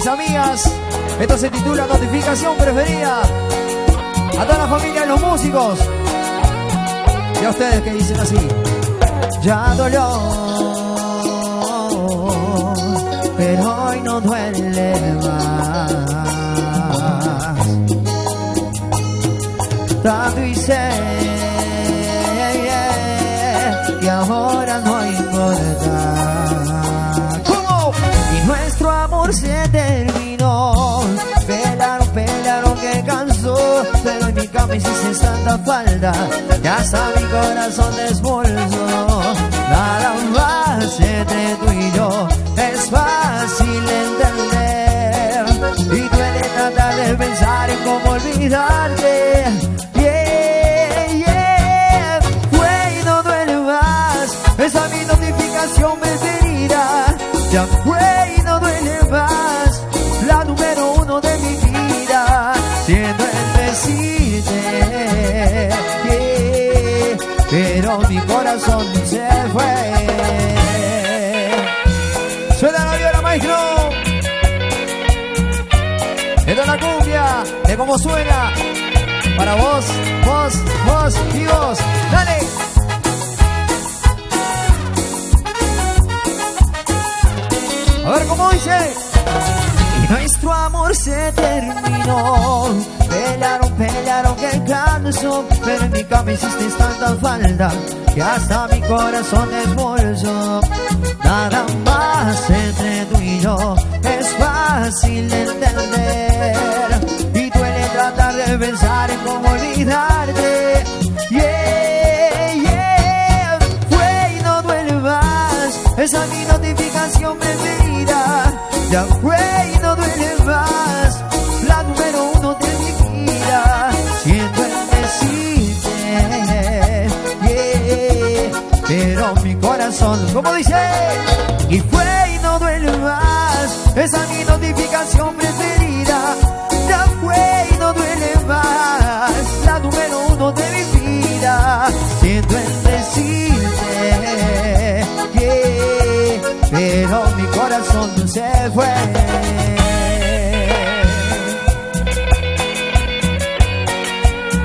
Mis amigas, esto se titula Notificación Preferida. A toda la familia de los músicos y a ustedes que dicen así. Ya dolió, pero hoy no duele más. Tanto hice y ahora no importa. ¿Cómo? Y nuestro amor se terminó. Pelaron que cansó, pero en mi cama hiciste tanta falta que hasta mi corazón desbolsó. Nada más entre tú y yo es fácil entender, y duele tratar de pensar en cómo olvidarte. Fue y no duele más, esa es mi notificación preferida. Ya fue y no duele más, la número uno de mi vida. Siento el decirte, pero mi corazón se fue. Suena la viola, maestro. Esta es la cumbia de cómo suena. Para vos, vos y vos. Dale. A ver cómo dice. Y nuestro amor se terminó. Pelaron que cansó, pero en mi cama hiciste tanta falta que hasta mi corazón desbolsó. Nada más entre tú y yo es fácil entender, y duele tratar de pensar en cómo olvidarte. Fue y no duele más, esa es mi notificación preferida. Ya fue y no duele más, la número uno de mi vida. Siento el decirte, pero mi corazón, ¿cómo dice? Y fue y no duele más, esa es mi notificación preferida. Ya fue y no duele más, la número uno de mi vida. Siento el decirte, pero mi corazón se fue.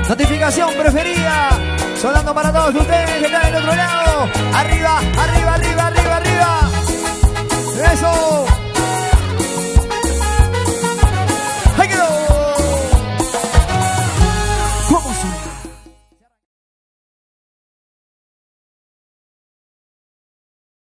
Notificación preferida, sonando para todos ustedes que están del otro lado. Arriba, arriba.